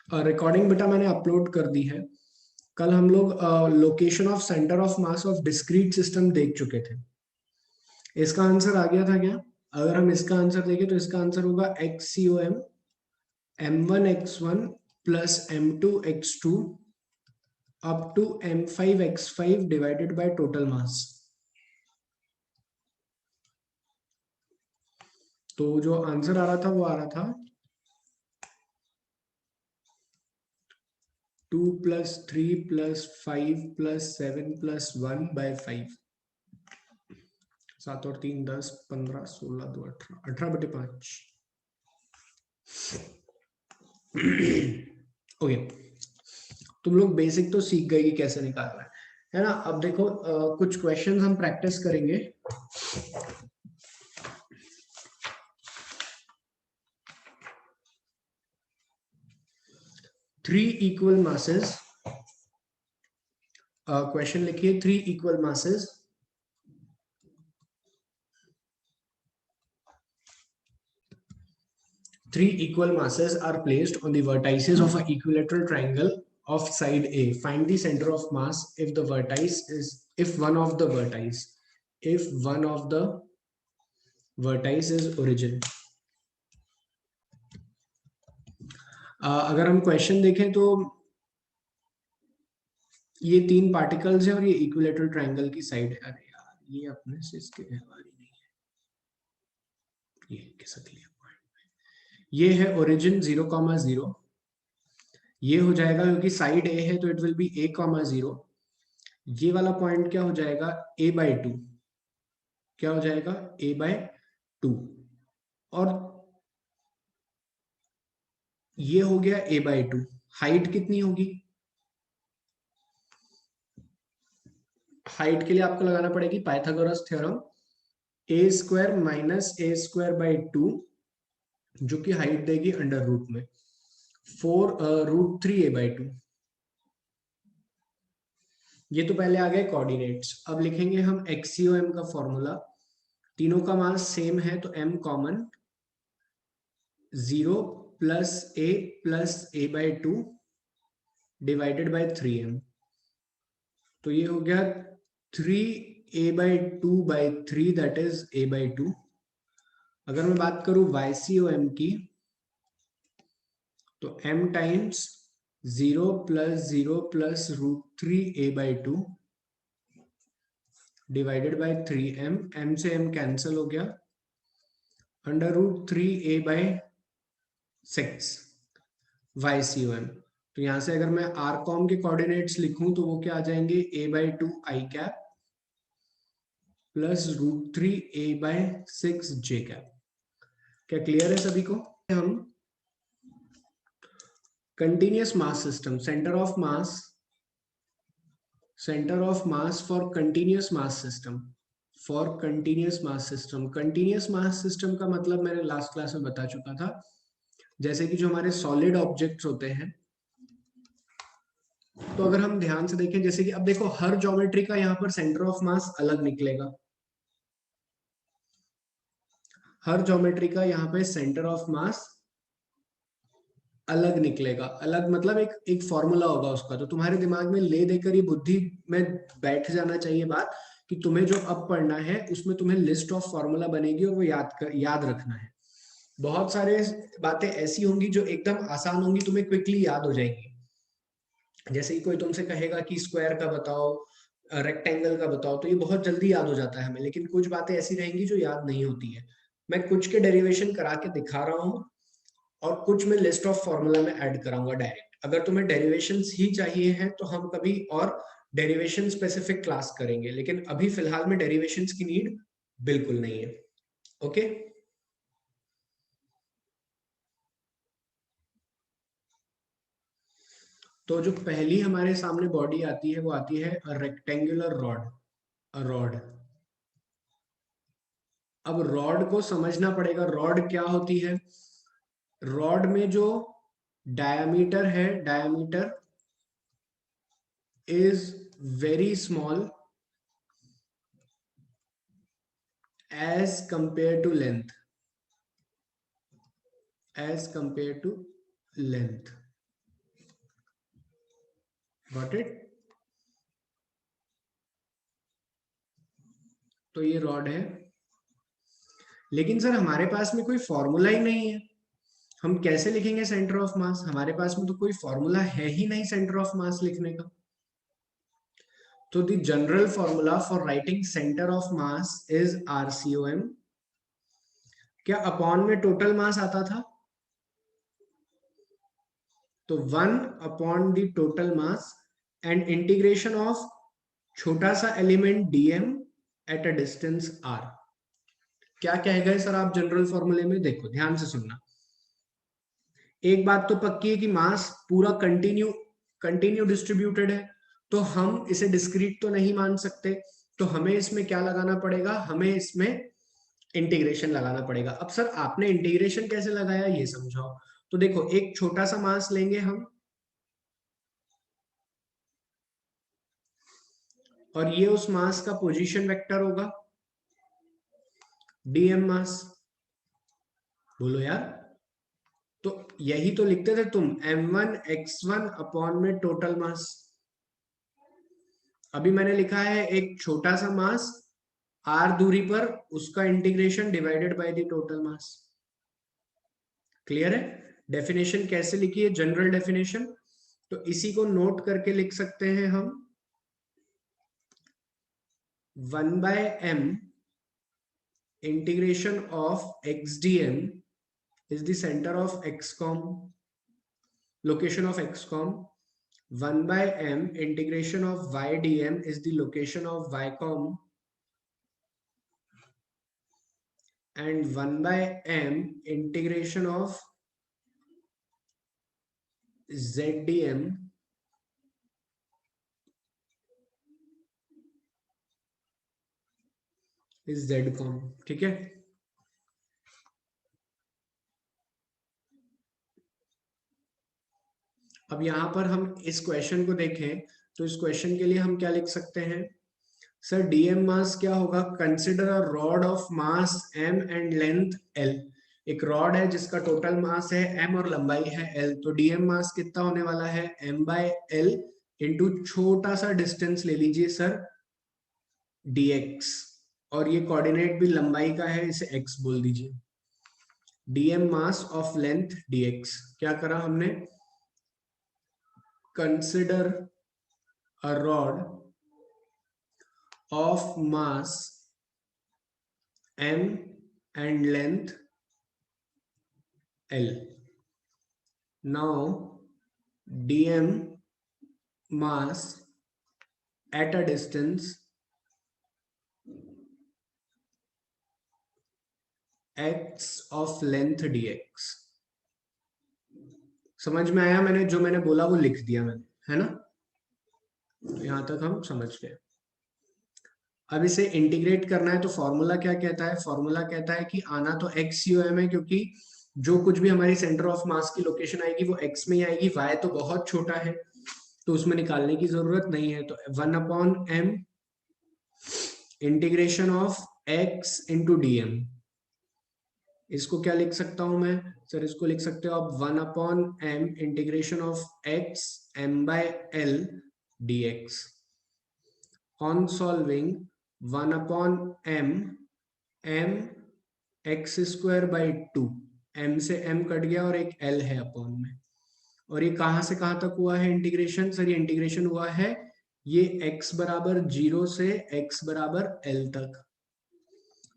Recording बेटा मैंने upload कर दी है। कल हम लोग location of centre of mass of discrete system देख चुके थे। इसका आंसर आ गया था क्या? अगर हम इसका आंसर देखें तो इसका आंसर होगा x c o m m1 x1 plus m2 x2 up to m5 x5 divided by total mass. तो जो आंसर आ रहा था वो आ रहा था 2 + 3 + 5 + 7 + 1/5। 7 और 3 10 15 16 2 18 18/5। ओके, तुम लोग बेसिक तो सीख गए कि कैसे निकालना है ना। अब देखो कुछ क्वेश्चंस हम प्रैक्टिस करेंगे। थ्री इक्वल मासेस, क्वेश्चन लिखिए। Three equal masses three equal masses are placed on the vertices of an equilateral triangle of side A. Find the center of mass if the vertex is if one of the vertex is origin। अगर हम question देखें तो ये तीन particles हैं और ये equilateral triangle की साइड है। अरे यार ये अपने से इसके व्यवहार ही नहीं है। ये किसक लिया पॉइंट, ये है ओरिजिन 0,0। ये हो जाएगा क्योंकि साइड ए है तो इट विल बी a,0। ये वाला पॉइंट क्या हो जाएगा a/2। क्या हो जाएगा a/2। और ये हो गया a/2। हाइट कितनी होगी? हाइट के लिए आपको लगाना पड़ेगी पाइथागोरस थ्योरम, a² - a²/2, जो कि हाइट देगी अंडर रूट में 4√3a/2। ये तो पहले आ गए कोऑर्डिनेट्स। अब लिखेंगे हम एक्सीओएम का फॉर्मूला। तीनों का मास सेम है तो m common, 0 + a+a/2 divided by 3m। तो ये हो गया 3a/2/3 दैट इज a/2। अगर मैं बात करूं YCOM की तो m times 0 + 0 + √3a/2 divided by 3m। m से m कैंसिल हो गया, √3a/6 YCOM। तो यहां से अगर मैं आरकॉम के कोऑर्डिनेट्स लिखूं तो वो क्या आ जाएंगे a/2 i cap plus √3a/6 j cap. क्या क्लियर है सभी को? हम continuous mass system, centre of mass for continuous mass system, continuous mass system का मतलब मैंने लास्ट क्लास में बता चुका था। जैसे कि जो हमारे सॉलिड ऑब्जेक्ट्स होते हैं, तो अगर हम ध्यान से देखें, जैसे कि अब देखो हर ज्योमेट्री का यहाँ पर सेंटर ऑफ मास अलग निकलेगा। हर ज्योमेट्री का यहाँ पे सेंटर ऑफ मास अलग निकलेगा। अलग मतलब एक एक फॉर्मूला होगा उसका, तो तुम्हारे दिमाग में ले देकर ये बुद्धि में बैठ जाना चाहिए बात कि तुम्हें जो अब पढ़ना है उसमें तुम्हें लिस्ट ऑफ फॉर्मूला बनेगी और वो याद रखना है। बहुत सारे बातें ऐसी होंगी जो एकदम आसान होंगी, तुम्हें क्विकली याद हो जाएंगी। जैसे कि कोई तुमसे कहेगा कि स्क्वायर का बताओ, रेक्टेंगल का बताओ, तो ये बहुत जल्दी याद हो जाता है हमें। लेकिन कुछ बातें ऐसी रहेंगी जो याद नहीं होती है। मैं कुछ के डेरिवेशन करा के दिखा रहा हूँ और कुछ में लिस्ट ऑफ फॉर्मूला में ऐड कराऊंगा डायरेक्ट। अगर तुम्हें डेरिवेशंस ही चाहिए हैं तो हम कभी और डेरिवेशन स्पेसिफिक क्लास करेंगे, लेकिन अभी फिलहाल में डेरिवेशंस की नीड बिल्कुल नहीं है। ओके, तो जो पहली हमारे सामने बॉडी आती है वो आती है रेक्टेंगुलर रॉड। अब रॉड को समझना पड़ेगा, रॉड क्या होती है। रॉड में जो डायमीटर है, diameter is very small as compare to length. Got it? तो ये रॉड है, लेकिन सर हमारे पास में कोई फॉर्मूला ही नहीं है, हम कैसे लिखेंगे सेंटर ऑफ मास? हमारे पास में तो कोई फॉर्मूला है ही नहीं सेंटर ऑफ मास लिखने का। तो the general formula for writing centre of mass is RCOM। क्या अपॉन में टोटल मास आता था? तो 1 upon the total mass and integration of छोटा सा element dm at a distance r। क्या कह गए सर आप जनरल फॉर्मूले में? देखो ध्यान से सुनना। एक बात तो पक्की है कि मास पूरा कंटिन्यू डिस्ट्रीब्यूटेड है, तो हम इसे डिस्क्रीट तो नहीं मान सकते, तो हमें इसमें क्या लगाना पड़ेगा? हमें इसमें इंटीग्रेशन लगाना पड़ेगा। अब सर आपने इंटीग्रेशन कैसे लगाया ये समझाओ। तो देखो एक छोटा सा मास लेंगे हम, और ये उस मास का पोजीशन वेक्टर होगा, dm मास। बोलो यार। तो यही तो लिखते थे तुम, m1 x1 अपॉन में टोटल मास। अभी मैंने लिखा है एक छोटा सा मास r दूरी पर, उसका integration divided by the total mass. Clear है? डेफिनेशन कैसे लिखी है? General definition. तो इसी को नोट करके लिख सकते हैं हम, 1/m integration of x dm is the center of xcom, location of xcom. 1/m integration of y dm is the location of ycom, and 1/m integration of z dm is zcom। ठीक है? अब यहां पर हम इस question को देखें, तो इस क्वेश्चन के लिए हम क्या लिख सकते हैं? सर डीएम मास क्या होगा? Consider a rod of mass m and length l। एक रॉड है जिसका टोटल मास है m और लंबाई है l, तो डीएम मास कितना होने वाला है? m/l इंटू छोटा सा डिस्टेंस ले लीजिए सर dx, और ये कोऑर्डिनेट भी लंबाई का है, इसे x बोल दीजिए। DM mass of length dx। क्या करा हमने? Consider a rod of mass m and length l. Now dm mass at a distance x of length dx। समझ में आया? मैंने बोला वो लिख दिया मैंने, है ना? यहां तक हम समझ गए। अब इसे इंटीग्रेट करना है, तो फॉर्मूला क्या कहता है? फॉर्मूला कहता है कि आना तो XUM है, क्योंकि जो कुछ भी हमारी सेंटर ऑफ मास की लोकेशन आएगी वो x में ही आएगी, y तो बहुत छोटा है तो उसमें निकालने की जरूरत नहीं है। तो 1/m integration of x into dm, इसको क्या लिख सकता हूं मैं? सर इसको लिख सकते हो आप 1/m integration of x m/l dx। On solving 1/m m x²/2, m से m कट गया और एक l है अपॉन में। और ये कहां से कहां तक हुआ है इंटीग्रेशन? सर ये इंटीग्रेशन हुआ है ये x बराबर 0 से x बराबर l तक।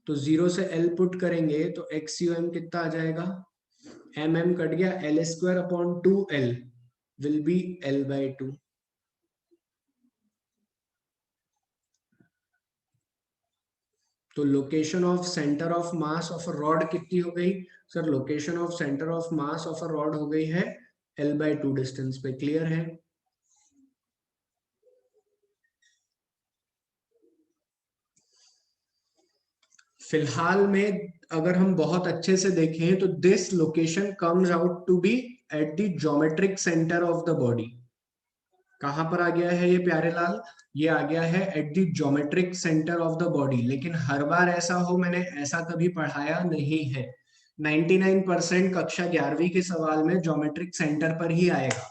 तो 0 से l पुट करेंगे तो XUM कितना आ जाएगा? mm कट गया, l²/2l विल बी l/2। तो location of centre of mass of a rod कितनी हो गई? Sir location of centre of mass of a rod हो गई है l/2 डिस्टेंस पे। क्लियर है? फिलहाल में अगर हम बहुत अच्छे से देखें तो this location comes out to be at the geometric centre of the body. कहां पर आ गया है ये प्यारे लाल? ये आ गया है eight the geometric centre of the body. लेकिन हर बार ऐसा हो, मैंने ऐसा कभी पढ़ाया नहीं है। 99% कक्षा 11वीं के सवाल में ज्योमेट्रिक सेंटर पर ही आएगा।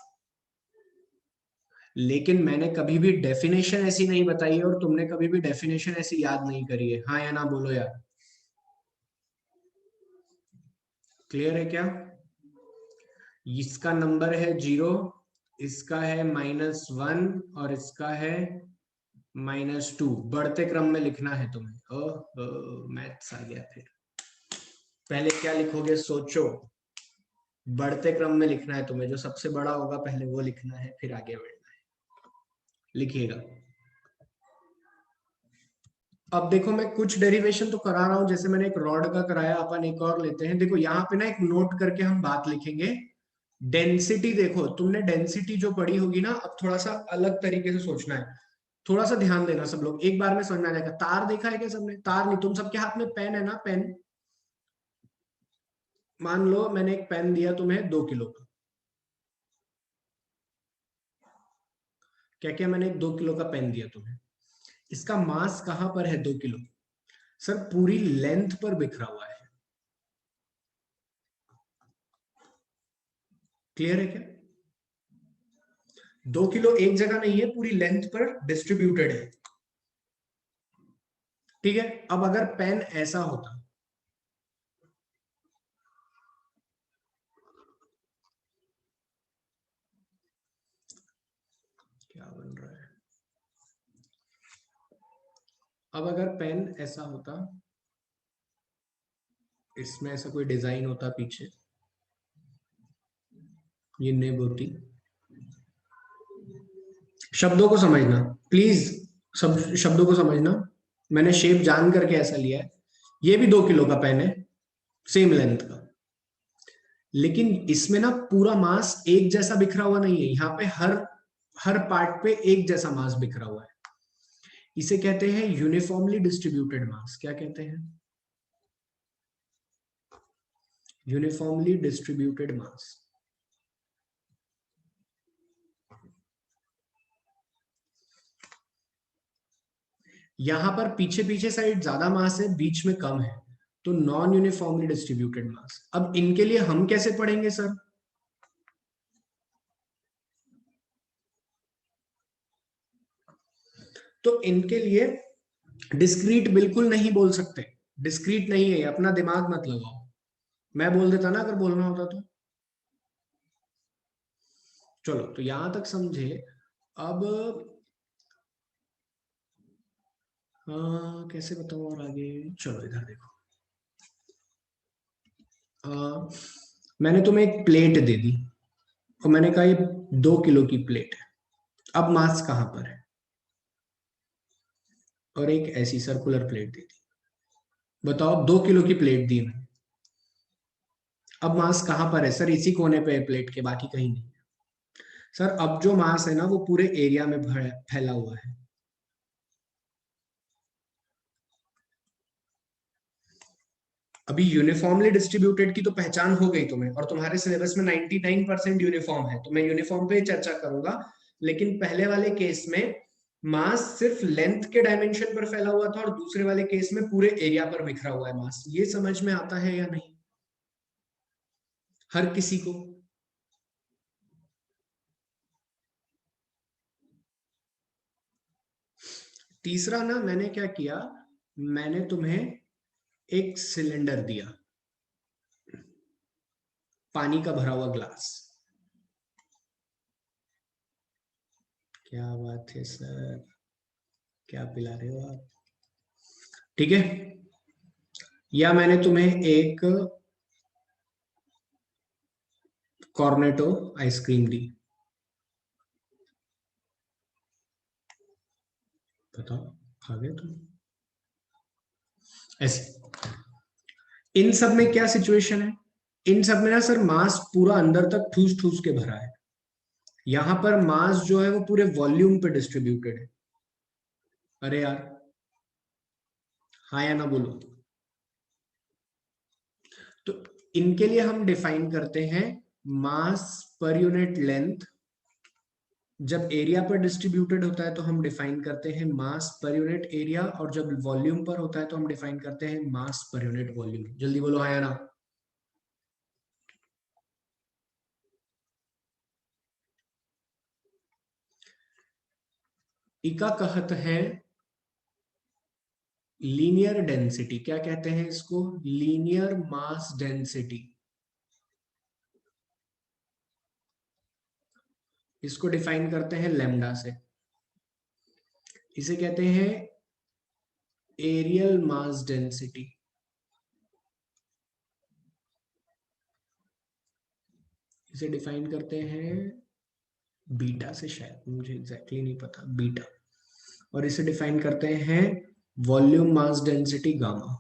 लेकिन मैंने कभी भी डेफिनेशन ऐसी नहीं बताई और तुमने कभी भी डेफिनेशन ऐसी याद नहीं करी है। हाँ या ना बोलो यार। क्लियर है क्या? इसका नंबर है 0, इसका है -1 और इसका है -2। बढ़ते क्रम में लिखना है तुम्हें। ओह मैथ्स आ गया फिर। पहले क्या लिखोगे सोचो। बढ़ते क्रम में लिखना है तुम्हें, जो सबसे बड़ा होगा पहले वो लिखना है, फिर आगे बढ़ना है। लिखिएगा। अब देखो मैं कुछ डेरिवेशन तो करा रहा हूं, जैसे मैंने एक रॉड का कराया, अपन एक और लेते हैं। देखो यहाँ पे ना एक नोट करके हम बात लिखेंगे। डेंसिटी, देखो तुमने डेंसिटी जो पढ़ी होगी ना, अब थोड़ा सा अलग तरीके से सोचना है। थोड़ा सा ध्यान देना सब लोग, एक बार में समझ में आ जाएगा। तार देखा है क्या सबने? तार नहीं, तुम सबके हाथ में पेन है ना, पेन। मान लो मैंने एक पेन दिया तुम्हें 2 किलो का। क्या क्या, मैंने एक 2 किलो का पेन दिया तुम्हें। इसका मास कहां पर है 2 किलो? सर पूरी लेंथ पर बिखरा हुआ है। क्लियर है क्या? 2 किलो एक जगह नहीं है, पूरी लेंथ पर डिस्ट्रीब्यूटेड है। ठीक है, अब अगर पेन ऐसा होता, क्या बन रहा है? अब अगर पेन ऐसा होता, इसमें ऐसा कोई डिजाइन होता पीछे, ये निब होती। शब्दों को समझना प्लीज, सब शब्दों को समझना। मैंने शेप जान करके ऐसा लिया है। ये भी 2 किलो का पेन है, सेम लेंथ का। लेकिन इसमें ना पूरा मास एक जैसा बिखरा हुआ नहीं है। यहाँ पे हर हर पार्ट पे एक जैसा मास बिखरा हुआ है। इसे कहते हैं यूनिफॉर्मली डिस्ट्रीब्यूटेड मास। क्या कहते हैं? यूनिफॉर्मली डिस्ट्रीब्यूटेड मास। यहां पर पीछे पीछे साइड ज्यादा मास है, बीच में कम है, तो नॉन यूनिफॉर्मली डिस्ट्रीब्यूटेड मास। अब इनके लिए हम कैसे पढ़ेंगे सर? तो इनके लिए डिस्क्रीट बिल्कुल नहीं बोल सकते। डिस्क्रीट नहीं है, अपना दिमाग मत लगाओ। मैं बोल देता ना अगर बोलना होता तो। चलो तो यहां तक समझे। अब कैसे बताऊं और आगे? चलो इधर देखो। आ, मैंने तुम्हें एक प्लेट दे दी और मैंने कहा ये 2 किलो की प्लेट है। अब मास कहां पर है? और एक ऐसी सर्कुलर प्लेट दे दी। बताओ 2 किलो की प्लेट दी मैंने। अब मास कहां पर है सर? इसी कोने पे है प्लेट के, बाकी कहीं नहीं। सर अब जो मास है ना वो पूरे एरिया में फैला हुआ है। अभी यूनिफॉर्मली डिस्ट्रीब्यूटेड की तो पहचान हो गई तुम्हें, और तुम्हारे सिलेबस में 99% यूनिफॉर्म है, तो मैं यूनिफॉर्म पे ही चर्चा करूंगा। लेकिन पहले वाले केस में मास सिर्फ लेंथ के डायमेंशन पर फैला हुआ था, और दूसरे वाले केस में पूरे एरिया पर बिखरा हुआ है मास। ये समझ में आता है या नहीं हर किसी को? तीसरा ना मैंने क्या किया, मैंने तुम्हें एक सिलेंडर दिया, पानी का भरा हुआ ग्लास। क्या बात है सर, क्या पिला रहे हो आप? ठीक है, या मैंने तुम्हें एक कॉर्नेटो आइसक्रीम दी। बताओ, खा गए तुम? ऐसे इन सब में क्या सिचुएशन है? इन सब में ना सर मास पूरा अंदर तक ठूस ठूस के भरा है। यहां पर मास जो है वो पूरे वॉल्यूम पे डिस्ट्रीब्यूटेड है। अरे यार, हाँ या ना बोलो। तो इनके लिए हम डिफाइन करते हैं मास पर यूनिट लेंथ। जब एरिया पर डिस्ट्रीब्यूटेड होता है तो हम डिफाइन करते हैं मास पर यूनिट एरिया, और जब वॉल्यूम पर होता है तो हम डिफाइन करते हैं मास पर यूनिट वॉल्यूम। जल्दी बोलो हाँ या ना। इका कहत है लीनियर डेंसिटी। क्या कहते हैं इसको? Linear mass density. इसको डिफाइन करते हैं लैम्डा से। इसे कहते हैं एरियल मास डेंसिटी। इसे डिफाइन करते हैं बीटा से, शायद मुझे एग्जैक्टली नहीं पता, बीटा। और इसे डिफाइन करते हैं volume mass density gamma.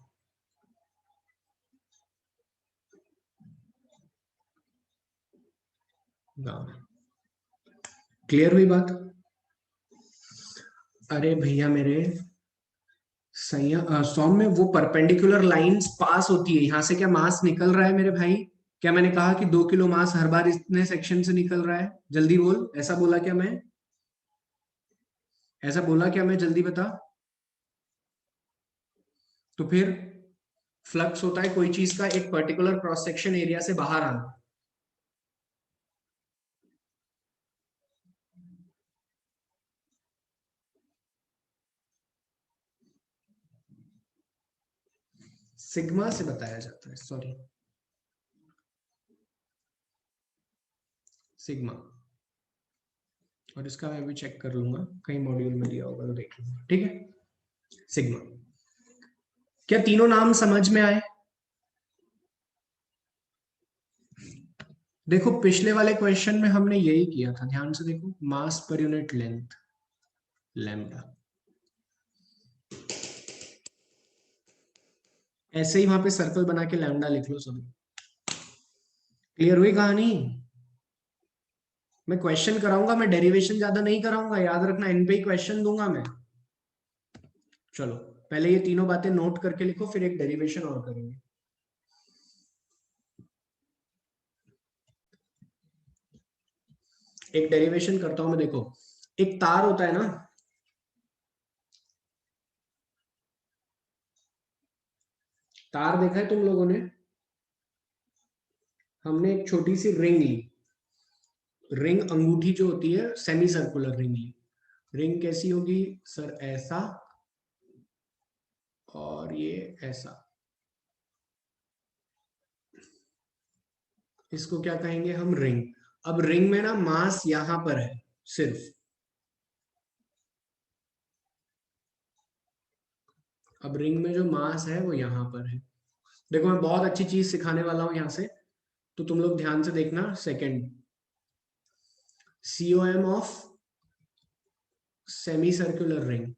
Gamma. Clear हुई बात? अरे भैया मेरे सौम्य, वो परपेंडिकुलर लाइंस पास होती है यहां से, क्या मास निकल रहा है मेरे भाई? क्या मैंने कहा कि 2 किलो मास हर बार इतने सेक्शन से निकल रहा है? जल्दी बोल, ऐसा बोला क्या मैं? ऐसा बोला क्या मैं? जल्दी बता। तो फिर फ्लक्स होता है कोई चीज का एक पर्टिकुलर क्रॉस सेक्शन एरिया से बाहर आना। सिग्मा से बताया जाता है, सॉरी, सिग्मा। और इसका मैं भी चेक कर लूंगा, कहीं मॉड्यूल में दिया होगा तो देख लूंगा, ठीक है। सिग्मा। क्या तीनों नाम समझ में आए? देखो पिछले वाले क्वेश्चन में हमने यही किया था, ध्यान से देखो, मास पर यूनिट लेंथ लैम्डा। ऐसे ही वहां पे सर्कल बना के लैम्डा लिख लो सभी। क्लियर हुई कहानी? मैं क्वेश्चन कराऊंगा, मैं डेरिवेशन ज्यादा नहीं कराऊंगा, याद रखना, इन पे ही क्वेश्चन दूंगा मैं। चलो पहले ये तीनों बातें नोट करके लिखो, फिर एक डेरिवेशन और करेंगे। एक डेरिवेशन करता हूं मैं, देखो। एक तार होता है ना, तार देखा है तुम लोगों ने? हमने एक छोटी सी रिंग ली, रिंग अंगूठी जो होती है, सेमी सर्कुलर रिंग ली। रिंग कैसी होगी सर? ऐसा, और ये ऐसा। इसको क्या कहेंगे हम? रिंग। अब रिंग में ना मास यहां पर है सिर्फ। अब रिंग में जो मास है वो यहां पर है। देखो मैं बहुत अच्छी चीज सिखाने वाला हूं यहां से, तो तुम लोग ध्यान से देखना। Second, COM of semi circular ring.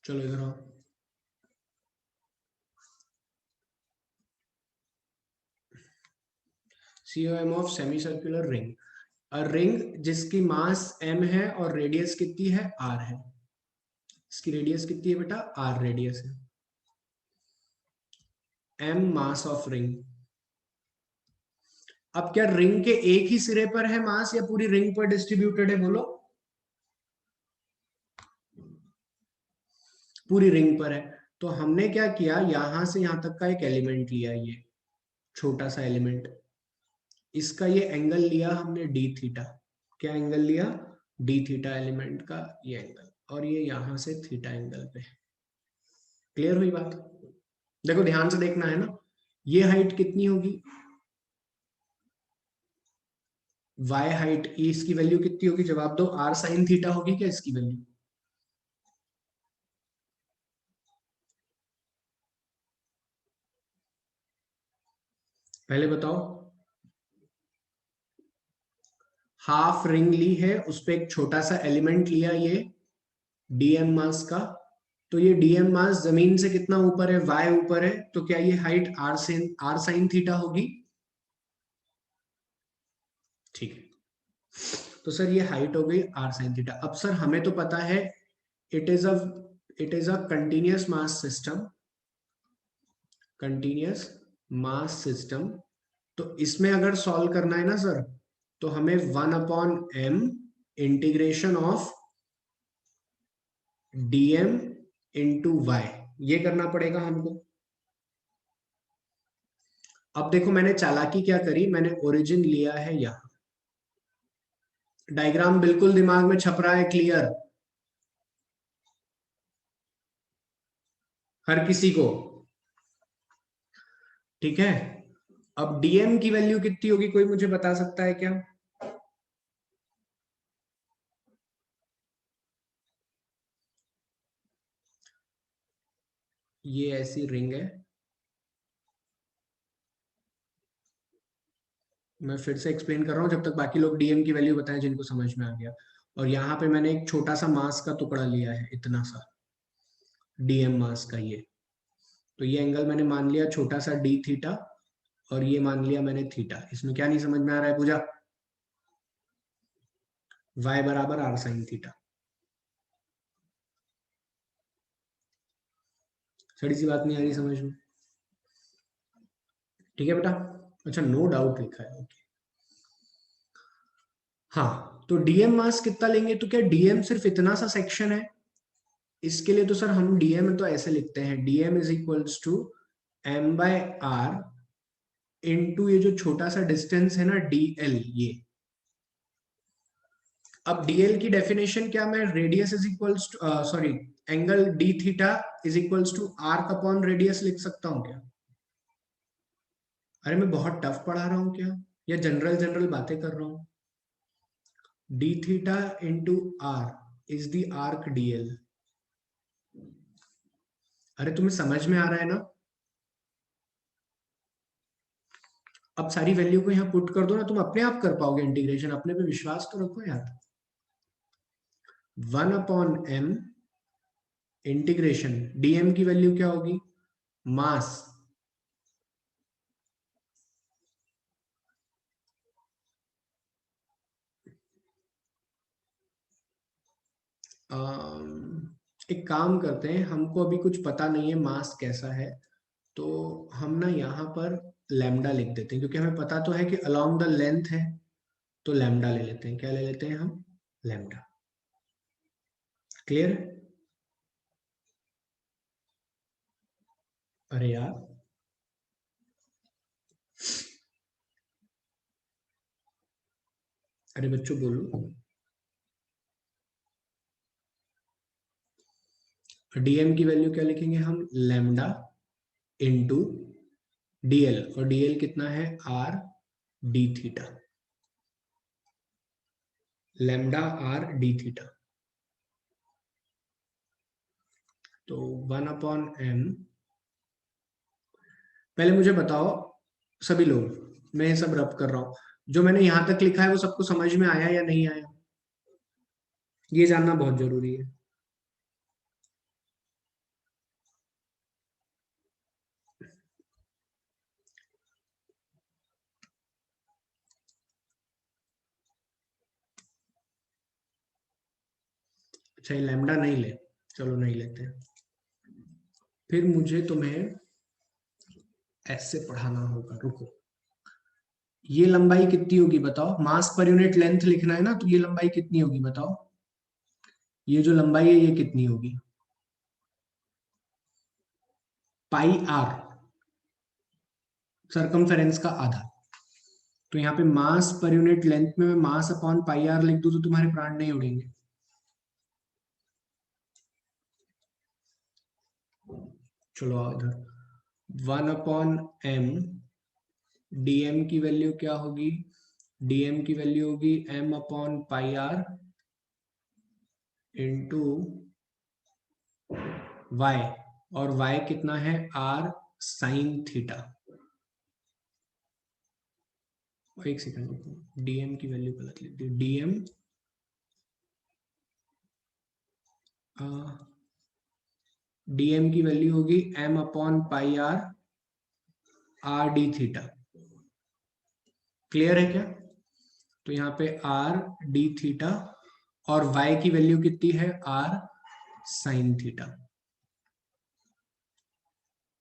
चलो इधर आओ। COM of semi circular ring. और रिंग जिसकी मास m है और रेडियस कितनी है? r है। इसकी रेडियस कितनी है बेटा? r रेडियस है। m mass of ring. अब क्या रिंग के एक ही सिरे पर है मास, या पूरी रिंग पर डिस्ट्रीब्यूटेड है? बोलो। पूरी रिंग पर है। तो हमने क्या किया, यहां से यहां तक का एक एलिमेंट लिया, ये छोटा सा एलिमेंट। इसका ये एंगल लिया हमने डी थीटा। क्या एंगल लिया? डी थीटा एलिमेंट का ये एंगल, और ये यहां से थीटा एंगल पे। क्लियर हुई बात? देखो ध्यान से देखना है ना, ये हाइट कितनी होगी? वाई हाइट, इसकी वैल्यू कितनी होगी? जवाब दो। आर साइन थीटा होगी क्या इसकी वैल्यू? पहले बताओ। हाफ रिंग ली है, उस पर एक छोटा सा एलिमेंट लिया, ये डीएम मास का। तो ये डीएम मास जमीन से कितना ऊपर है? वाई ऊपर है। तो क्या ये हाइट आर साइन थीटा होगी? ठीक है। तो सर ये हाइट हो गई आर साइन थीटा। अब सर हमें तो पता है it is a it is a continuous mass system. Continuous mass system. तो इसमें अगर सॉल्व करना है ना सर, तो हमें 1/m integration of dm into y, ये करना पड़ेगा हमको। अब देखो मैंने चालाकी क्या करी, मैंने ओरिजिन लिया है यहाँ। डायग्राम बिल्कुल दिमाग में छप रहा है, क्लियर हर किसी को? ठीक है। अब डीएम की वैल्यू कितनी होगी, कोई मुझे बता सकता है क्या? ये ऐसी रिंग है, मैं फिर से एक्सप्लेन कर रहा हूं जब तक बाकी लोग डीएम की वैल्यू बताएं जिनको समझ में आ गया। और यहाँ पे मैंने एक छोटा सा मास का टुकड़ा लिया है, इतना सा डीएम मास का ये। तो ये एंगल मैंने मान लिया छोटा सा डी थीटा, और ये मान लिया मैंने थीटा। इसमें क्या नहीं समझ में आ रहा है पूजा? y बराबर आर साइन थीटा। सड़ी सी बात नहीं आ रही समझ में? ठीक है बेटा? अच्छा, नो डाउट लिखा है, ओके। हाँ, तो डीएम मास कितना लेंगे? तो क्या डीएम सिर्फ इतना सा सेक्शन है? इसके लिए तो सर हम डीएम तो ऐसे लिखते हैं, dm is equals to m by r into ये जो छोटा सा डिस्टेंस है ना डीएल, ये। अब डीएल की डेफिनेशन क्या, मैं radius is equals to, sorry, angle d theta is equals to arc upon radius लिख सकता हूं क्या? अरे मैं बहुत टफ पढ़ा रहा हूँ क्या, या जनरल जनरल बातें कर रहा हूँ? D theta into r is the arc dl. अरे तुम्हें समझ में आ रहा है ना? अब सारी वैल्यू को यहाँ पुट कर दो ना, तुम अपने आप कर पाओगे इंटीग्रेशन, अपने पे विश्वास तो रखो यार। 1/m इंटीग्रेशन डीएम की वैल्यू क्या होगी? मास। एक काम करते हैं, हमको अभी कुछ पता नहीं है मास कैसा है, तो हम ना यहाँ पर लैम्डा लिख देते हैं, क्योंकि हमें पता तो है कि अलोंग द लेंथ है। तो लैम्डा ले लेते हैं, क्या ले लेते हैं हम? लैम्डा। क्लियर? अरे यार, अरे बच्चों बोलो। डीएम की वैल्यू क्या लिखेंगे हम? लैम्डा इंटू डीएल, और डीएल कितना है? Are d theta. Lambda are d theta. तो 1/m। पहले मुझे बताओ सभी लोग, मैं ये सब रब कर रहा हूं, जो मैंने यहां तक लिखा है वो सबको समझ में आया या नहीं आया? ये जानना बहुत जरूरी है। अच्छा, ये लैम्डा नहीं ले, चलो नहीं लेते हैं। फिर मुझे तुम्हें ऐसे पढ़ाना होगा, रुको। ये लंबाई कितनी होगी बताओ? मास पर यूनिट लेंथ लिखना है ना, तो ये लंबाई कितनी होगी बताओ? ये जो लंबाई है ये कितनी होगी? पाई आर, सरकमफेरेंस का आधा। तो यहाँ पे मास पर यूनिट लेंथ में मैं मास अपॉन पाई आर लिख दूं तो तुम्हारे प्राण नहीं उड़ेंगे? चलो आओ इधर। 1/m डीएम की वैल्यू क्या होगी? डीएम की वैल्यू होगी m upon pi r into y, और y कितना है? r sine theta. एक सेकंड, डीएम की वैल्यू गलत लिख दी। डीएम डीएम की वैल्यू होगी m upon pi r r d theta. Clear है क्या? तो यहाँ पे आर डी थीटा, और y की वैल्यू कितनी है? r sine theta.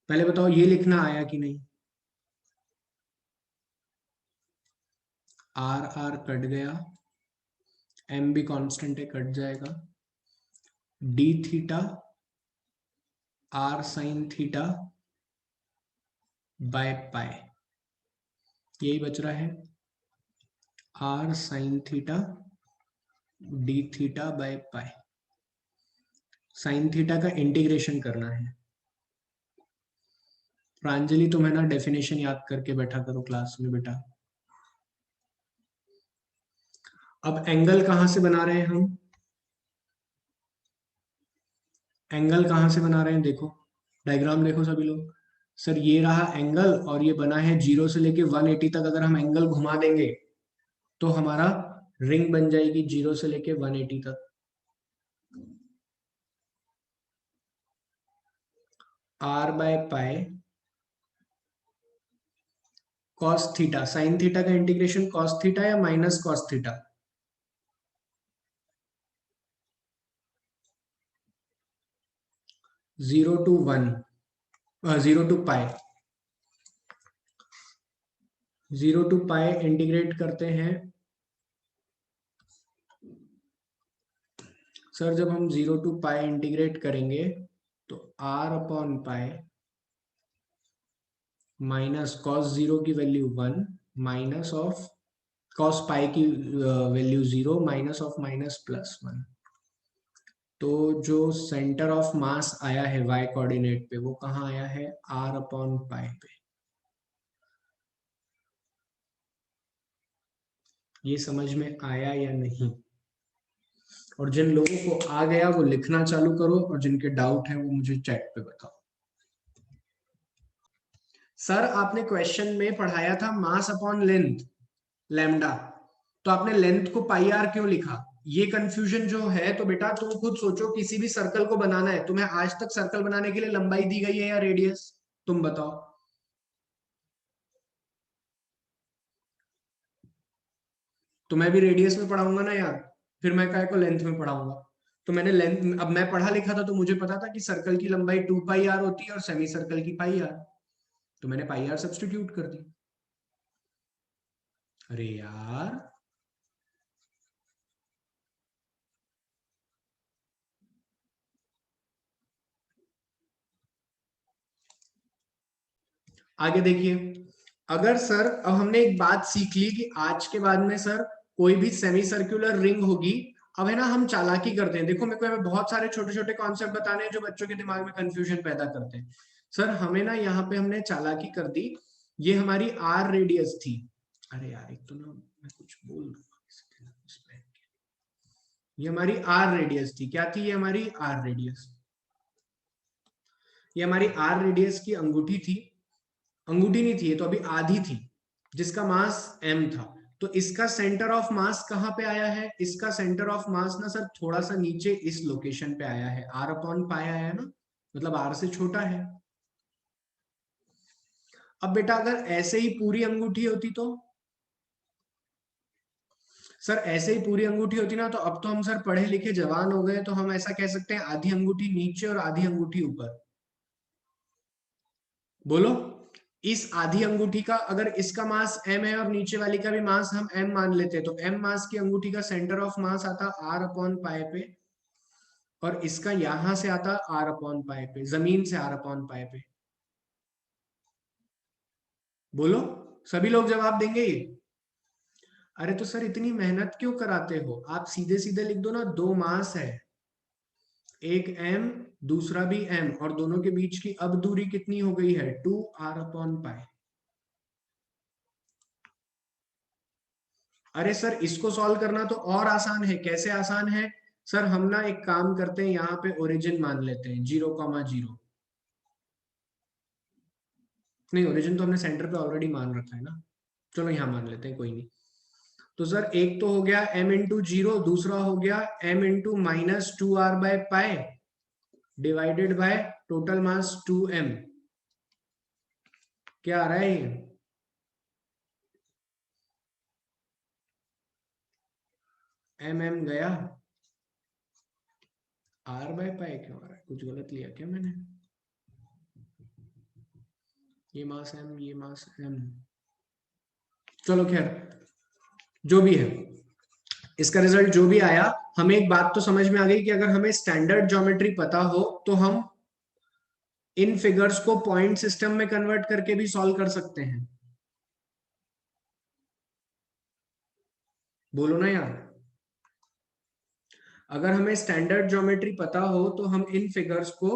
पहले बताओ ये लिखना आया कि नहीं? आर आर कट गया, m भी कांस्टेंट है, कट जाएगा। D theta r sine theta by pi. यही बच रहा है r sin theta d theta by pi. Sine theta का इंटीग्रेशन करना है। प्रांजलि तुम है ना डेफिनेशन याद करके बैठा करो क्लास में बेटा। अब एंगल कहां से बना रहे हैं हम? एंगल कहां से बना रहे हैं देखो, डायग्राम देखो सभी लोग। सर ये रहा एंगल और ये बना है 0 से लेके 180 तक। अगर हम एंगल घुमा देंगे तो हमारा रिंग बन जाएगी 0 से लेके 180 तक। r by pi cos theta, sign theta का इंटीग्रेशन कॉस थीटा या minus cos theta? 0 to 1, 0 to pi, 0 to pi integrate करते हैं। सर जब हम 0 to पाई इंटीग्रेट करेंगे तो r upon pi minus cos 0 की value 1 minus of cos pi की value 0 minus of minus plus 1। तो जो सेंटर ऑफ मास आया है y कोऑर्डिनेट पे वो कहाँ आया है? r अपॉन पाई पे। ये समझ में आया या नहीं? और जिन लोगों को आ गया वो लिखना चालू करो, और जिनके डाउट है वो मुझे चैट पे बताओ। सर आपने क्वेश्चन में पढ़ाया था मास अपॉन लेंथ लैम्डा, तो आपने लेंथ को पाई आर क्यों लिखा? ये कंफ्यूजन जो है, तो बेटा तुम खुद सोचो, किसी भी सर्कल को बनाना है, तुम्हें आज तक सर्कल बनाने के लिए लंबाई दी गई है या रेडियस? तुम बताओ। तो मैं भी रेडियस में पढ़ाऊंगा ना यार, फिर मैं काय को लेंथ में पढ़ाऊंगा? तो मैंने लेंथ, अब मैं पढ़ा लिखा था तो मुझे पता था कि सर्कल की लंबाई 2 पाई आर होती है और सेमी सर्कल की पाई आर, तो मैंने पाई आर सब्स्टिट्यूट कर दी। अरे यार, आगे देखिए। अगर सर, अब हमने एक बात सीख ली कि आज के बाद में सर कोई भी सेमी सर्कुलर रिंग होगी, अब है ना हम चालाकी करते हैं। देखो मेरे को बहुत सारे छोटे छोटे कॉन्सेप्ट बताने हैं जो बच्चों के दिमाग में कंफ्यूजन पैदा करते हैं। सर हमें ना यहाँ पे हमने चालाकी कर दी। ये हमारी आर रेडियस थी। अरे यार एक तो ना मैं कुछ बोल रहा हूँ। ये हमारी आर रेडियस थी। क्या थी ये हमारी आर रेडियस? ये हमारी आर रेडियस की अंगूठी थी। अंगूठी नहीं थी ये तो, अभी आधी थी, जिसका मास m था। तो इसका सेंटर ऑफ मास कहां पे आया है? इसका सेंटर ऑफ मास ना सर थोड़ा सा नीचे इस लोकेशन पे आया है, r अपॉन पाई आया है ना, मतलब r से छोटा है। अब बेटा अगर ऐसे ही पूरी अंगूठी होती तो? सर ऐसे ही पूरी अंगूठी होती ना, तो अब तो हम सर पढ़े लिखे जवान हो गए, तो हम ऐसा कह सकते हैं आधी अंगूठी नीचे और आधी अंगूठी ऊपर। बोलो, इस आधी अंगूठी का अगर इसका मास m है और नीचे वाली का भी मास हम m मान लेते हैं, तो m मास की अंगूठी का सेंटर ऑफ मास आता r अपॉन पाई पे, और इसका यहां से आता r अपॉन पाई पे, जमीन से r अपॉन पाई पे। बोलो, सभी लोग जवाब देंगे ये? अरे तो सर इतनी मेहनत क्यों कराते हो? आप सीधे सीधे लिख दो ना, दो मास है, एक m दूसरा भी m, और दोनों के बीच की अब दूरी कितनी हो गई है? 2r upon pi. अरे सर इसको सॉल्व करना तो और आसान है। कैसे आसान है? सर हम ना एक काम करते हैं, यहाँ पे ओरिजिन मान लेते हैं 0,0। नहीं, ओरिजिन तो हमने सेंटर पे ऑलरेडी मान रखा है ना, चलो यहाँ मान लेते हैं, कोई नहीं। तो सर एक तो हो गया m इंटू 0, दूसरा हो गया m into minus 2r by pi divided by total mass 2m। क्या आ रहा है ये? m गया, r बाय पाई क्यों आ रहा है? कुछ गलत लिया क्या मैंने? ये मास m, ये मास m, चलो खैर जो भी है, इसका रिजल्ट जो भी आया, हमें एक बात तो समझ में आ गई कि अगर हमें स्टैंडर्ड ज्योमेट्री पता हो तो हम इन फिगर्स को पॉइंट सिस्टम में कन्वर्ट करके भी सॉल्व कर सकते हैं। बोलो ना यार। अगर हमें स्टैंडर्ड ज्योमेट्री पता हो तो हम इन फिगर्स को,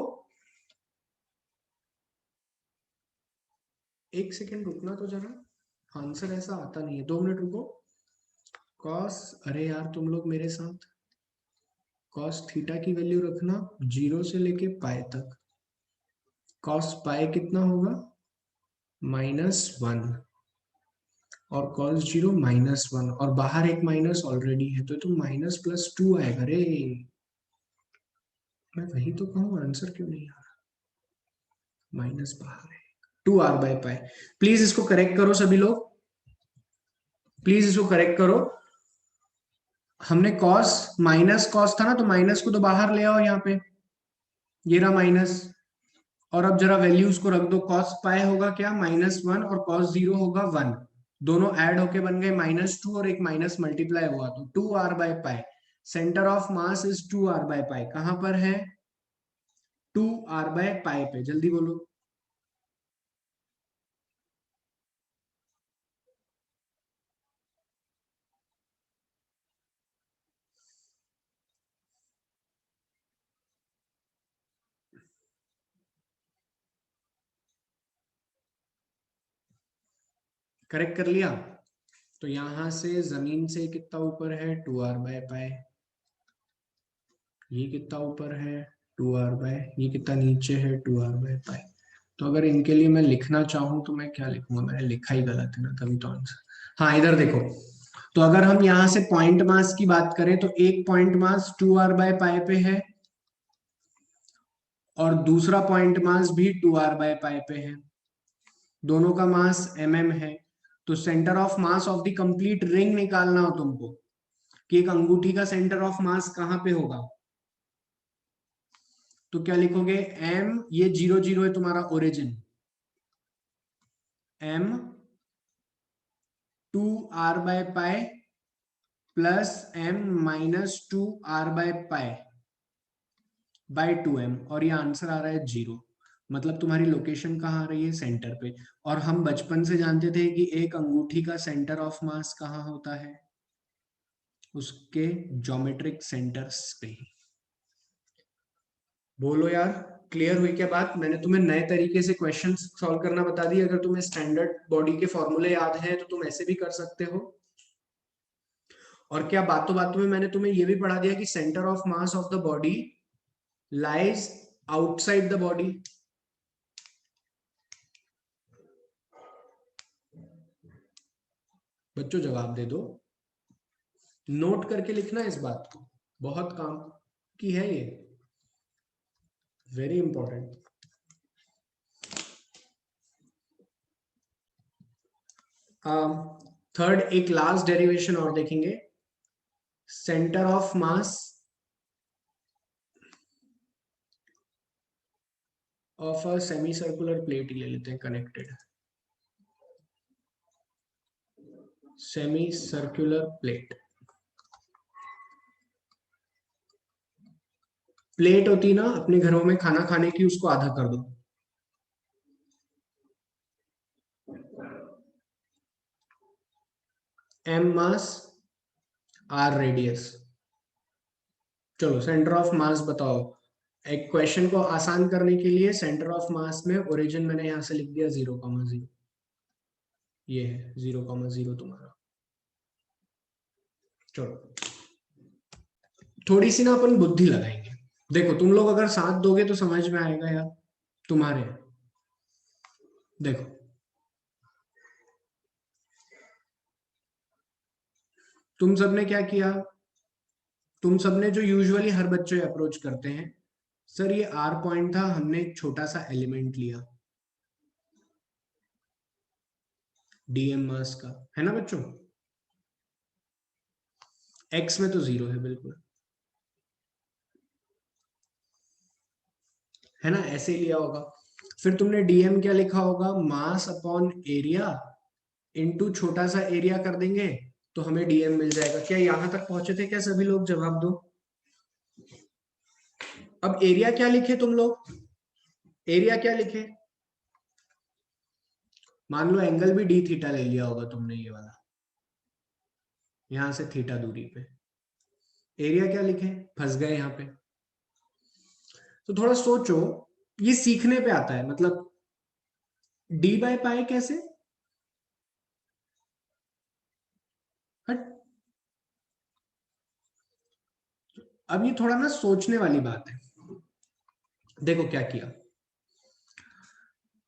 एक सेकेंड रुकना तो जरा, आंसर ऐसा आता नहीं है, 2 मिनट रुको। कॉस, अरे यार तुम लोग मेरे साथ, कॉस थीटा की वैल्यू रखना 0 से लेके पाई तक। कॉस पाई कितना होगा, -1, और कॉस 0 -1, और बाहर एक माइनस ऑलरेडी है, तो -+2 आएगा रे। मैं वही तो कहूँ, आंसर क्यों नहीं आ रहा, माइनस बाहर है। 2r/π। प्लीज इसको करेक्ट करो सभी लोग, प्लीज इसको करेक्ट करो। हमने कॉस, माइनस कॉस था ना, तो माइनस को तो बाहर ले आओ यहाँ पे, ये रहा माइनस। और अब जरा वैल्यूज को रख दो, कॉस पाई होगा क्या, -1, और कॉस 0 होगा 1। दोनों ऐड होके बन गए -2, और एक माइनस मल्टीप्लाई हुआ तो 2r/π। Centre of mass is 2r/π, कहां पर है, 2r/π पे, जल्दी बोलो। करेक्ट कर लिया, तो यहां से जमीन से कितना ऊपर है, 2r/π। ये कितना ऊपर है, 2r/, ये कितना नीचे है, 2r/π। तो अगर इनके लिए मैं लिखना चाहूं तो मैं क्या लिखूंगा, मैंने लिखा ही गलत है ना, तभी तो आंसर। हाँ इधर देखो, तो अगर हम यहां से पॉइंट मास की बात करें तो एक पॉइंट मास 2r/π पे है, और दूसरा पॉइंट मास भी 2r/π पे है, दोनों का मास है। तो centre of mass of the complete ring निकालना हो तुमको, कि एक अंगूठी का सेंटर ऑफ मास कहां पे होगा, तो क्या लिखोगे, ये 0 0 है तुम्हारा origin, m 2r/π plus m -2r/π by 2m, और ये आंसर आ रहा है 0। मतलब तुम्हारी लोकेशन कहाँ आ रही है, सेंटर पे। और हम बचपन से जानते थे कि एक अंगूठी का सेंटर ऑफ मास कहाँ होता है, उसके ज्योमेट्रिक सेंटर्स पे। बोलो यार, क्लियर हुई क्या बात। मैंने तुम्हें नए तरीके से क्वेश्चन सॉल्व करना बता दिया, अगर तुम्हें स्टैंडर्ड बॉडी के फॉर्मूले याद हैं तो तुम ऐसे भी कर सकते हो। और क्या बातों बातों में मैंने तुम्हें ये भी पढ़ा दिया कि centre of mass of the body lies outside the body. बच्चों जवाब दे दो, नोट करके लिखना इस बात को, बहुत काम की है ये, वेरी इंपॉर्टेंट। थर्ड, एक लास्ट डेरिवेशन और देखेंगे, centre of mass of a semi circular plate ही ले लेते हैं, connected semi circular plate. Plate होती ना अपने घरों में खाना खाने की, उसको आधा कर दो, m मास r रेडियस। चलो सेंटर ऑफ मास बताओ, एक क्वेश्चन को आसान करने के लिए सेंटर ऑफ मास में ओरिजिन मैंने यहां से लिख दिया 0,0, ये है 0,0 तुम्हारा। चलो थोड़ी सी ना अपन बुद्धि लगाएंगे, देखो तुम लोग अगर साथ दोगे तो समझ में आएगा यार तुम्हारे। देखो तुम सबने क्या किया, तुम सबने जो यूजुअली हर बच्चे अप्रोच करते हैं, सर ये आर पॉइंट था, हमने एक छोटा सा एलिमेंट लिया डीएम मास का, है ना बच्चों, एक्स में तो 0 है बिल्कुल, है ना, ऐसे ही लिया होगा। फिर तुमने डीएम क्या लिखा होगा, मास अपॉन एरिया इनटू छोटा सा एरिया कर देंगे तो हमें डीएम मिल जाएगा। क्या यहां तक पहुंचे थे क्या सभी लोग, जवाब दो। अब एरिया क्या लिखे तुम लोग, एरिया क्या लिखे, मान लो एंगल भी डी थीटा ले लिया होगा तुमने ये वाला, यहां से थीटा दूरी पे। एरिया क्या लिखे, फंस गए यहां पे। तो थोड़ा सोचो, ये सीखने पे आता है, मतलब डी बाय पाई कैसे, हट। अब ये थोड़ा ना सोचने वाली बात है। देखो क्या किया,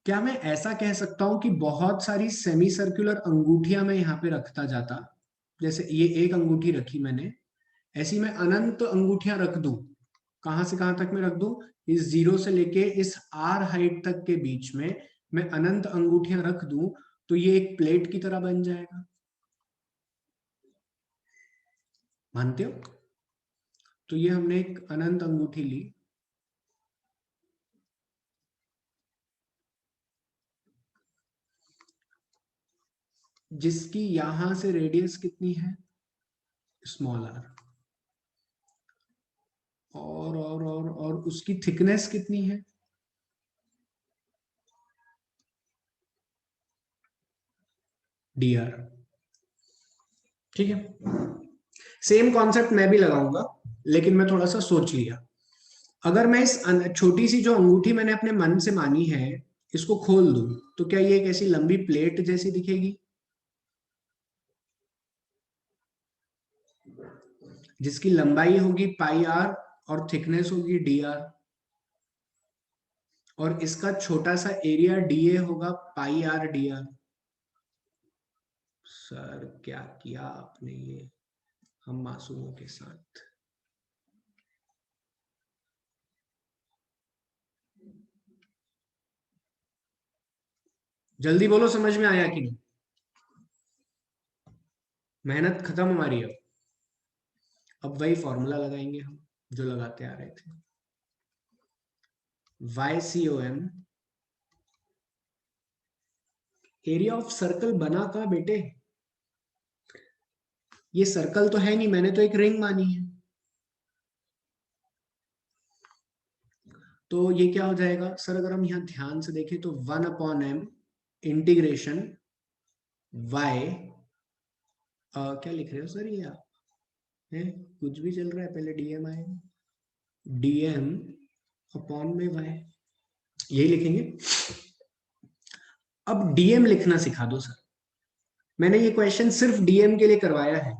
क्या मैं ऐसा कह सकता हूं कि बहुत सारी सेमी सर्कुलर अंगूठियां मैं यहां पे रखता जाता, जैसे ये एक अंगूठी रखी मैंने, ऐसी मैं अनंत अंगूठियां रख दूं। कहां से कहां तक मैं रख दूं, इस जीरो से लेके इस आर हाइट तक के बीच में मैं अनंत अंगूठियां रख दूं, तो ये एक प्लेट की तरह बन जाएगा। मानते हो? तो ये हमने एक अनंत अंगूठी ली, जिसकी यहां से रेडियस कितनी है, स्मॉल आर, और उसकी थिकनेस कितनी है, डी आर। ठीक है, सेम कॉन्सेप्ट मैं भी लगाऊंगा, लेकिन मैं थोड़ा सा सोच लिया। अगर मैं इस छोटी सी जो अंगूठी मैंने अपने मन से मानी है, इसको खोल दूं, तो क्या ये एक ऐसी लंबी प्लेट जैसी दिखेगी, जिसकी लंबाई होगी पाई आर और थिकनेस होगी डी आर, और इसका छोटा सा एरिया डी ए होगा पाई आर डी आर। सर क्या किया आपने ये हम मासूमों के साथ। जल्दी बोलो, समझ में आया कि नहीं? मेहनत खत्म हमारी अब वही फॉर्मूला लगाएंगे हम जो लगाते आ रहे थे। Y c o m, area of circle बना कहाँ बेटे, ये सर्कल तो है नहीं, मैंने तो एक रिंग मानी है। तो ये क्या हो जाएगा सर, अगर हम यहाँ ध्यान से देखें तो 1/m इंटीग्रेशन वाई, क्या लिख रहे हो सर ये आप, है कुछ भी चल रहा है, पहले डीएम आए, डीएम अपॉन में वाई, यही लिखेंगे। अब डीएम लिखना सिखा दो सर, मैंने ये क्वेश्चन सिर्फ डीएम के लिए करवाया है।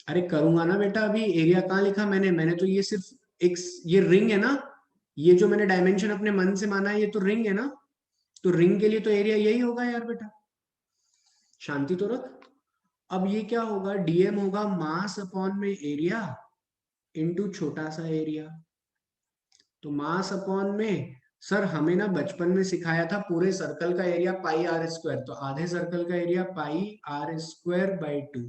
अरे करूंगा ना बेटा, अभी एरिया कहाँ लिखा मैंने तो ये सिर्फ एक, ये रिंग है ना, ये जो मैंने डायमेंशन अपने मन से माना है ये तो रिंग है ना, तो रिंग के लिए तो एरिया यही होगा यार बेटा, शांति तो रख। अब ये क्या होगा, डीएम होगा मास अपॉन में एरिया इनटू छोटा सा एरिया। तो मास अपॉन में, सर हमें ना बचपन में सिखाया था पूरे सर्कल का एरिया पाई आर स्क्वायर, तो आधे सर्कल का area pi r square by 2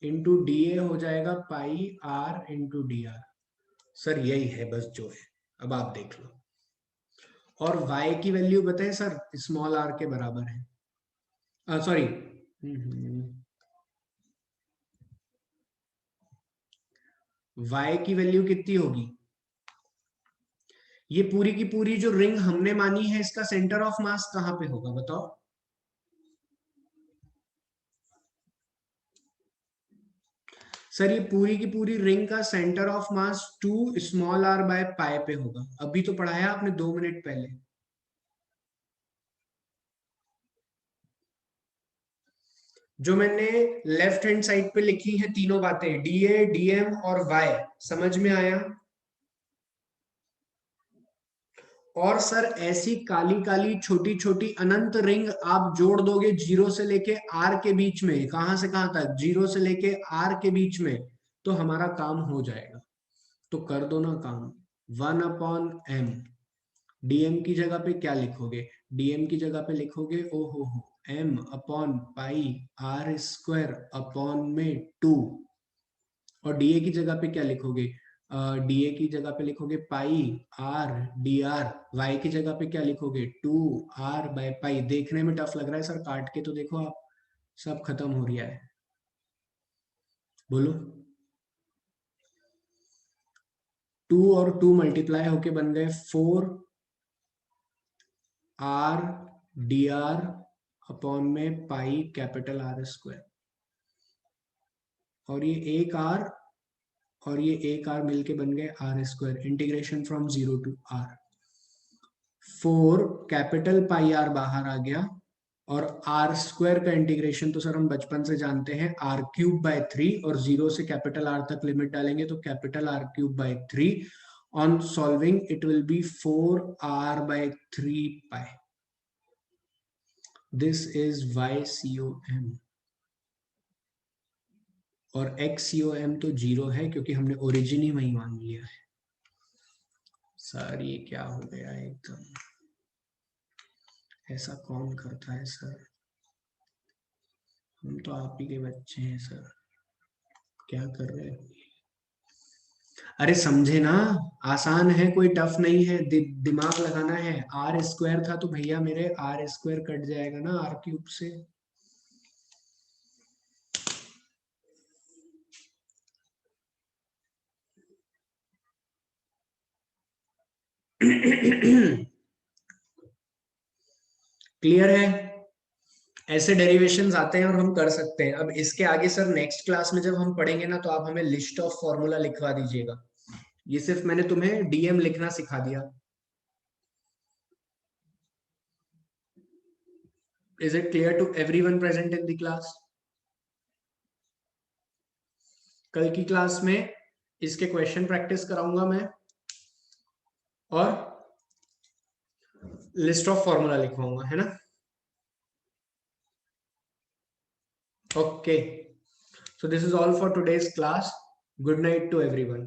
into d a हो जाएगा pi r into d r. Sir यही है बस जो है, अब आप देख लो। और y की वैल्यू बताएं सर, स्मॉल आर के बराबर है, सॉरी, y की वैल्यू कितनी होगी, ये पूरी की पूरी जो रिंग हमने मानी है इसका सेंटर ऑफ मास कहां पे होगा बताओ। सर ये पूरी की पूरी रिंग का सेंटर ऑफ मास 2 r/पाई पे होगा, अभी तो पढ़ाया आपने 2 मिनट पहले। जो मैंने लेफ्ट हैंड साइड पे लिखी है तीनों बातें, डी ए डीएम और वाई, समझ में आया? और सर ऐसी काली काली छोटी छोटी अनंत रिंग आप जोड़ दोगे जीरो से लेके आर के बीच में, कहां से कहां तक, जीरो से लेके आर के बीच में, तो हमारा काम हो जाएगा। तो कर दो ना काम, 1/m, डीएम की जगह पे क्या लिखोगे, डीएम की जगह पे लिखोगे ओ हो m upon pi r square upon में 2, और डीए की जगह पे क्या लिखोगे, डीए की जगह पे लिखोगे पाई आर डी आर, वाई की जगह पे क्या लिखोगे 2 r/पाई। देखने में टफ लग रहा है सर, काट के तो देखो आप, सब खत्म हो रहा है, बोलो। 2 और 2 मल्टीप्लाई होके बन गए 4 r डी आर अपॉन में पाई कैपिटल आर स्क्वायर, और ये एक आर और ये एक आर मिलके बन गए r square, integration from 0 to r. 4 capital pi r बाहर आ गया, और आर स्क्वायर का इंटीग्रेशन तो सर हम बचपन से जानते हैं आर क्यूब बाय 3, और 0 से कैपिटल आर तक लिमिट डालेंगे तो capital r cube by 3। On solving it will be 4r by 3 पाई। दिस इज YCOM, और XCOM तो 0 है क्योंकि हमने ओरिजिन ही वही मान लिया है। सर ये क्या हो गया एकदम, ऐसा कौन करता है सर, हम तो आप ही के बच्चे हैं सर, क्या कर रहे हो। अरे समझे ना, आसान है, कोई टफ नहीं है, दिमाग लगाना है। आर स्क्वायर था तो भैया मेरे आर स्क्वायर कट जाएगा ना आर क्यूब से। क्लियर है, ऐसे डेरिवेशंस आते हैं और हम कर सकते हैं। अब इसके आगे सर नेक्स्ट क्लास में जब हम पढ़ेंगे ना, तो आप हमें लिस्ट ऑफ फॉर्मूला लिखवा दीजिएगा। ये सिर्फ मैंने तुम्हें डीएम लिखना सिखा दिया। Is it clear to everyone present in the class? कल की क्लास में इसके क्वेश्चन प्रैक्टिस कराऊंगा मैं, और लिस्ट ऑफ फॉर्मूला लिखवाऊंगा, है ना? Okay, so this is all for today's class. Good night to everyone.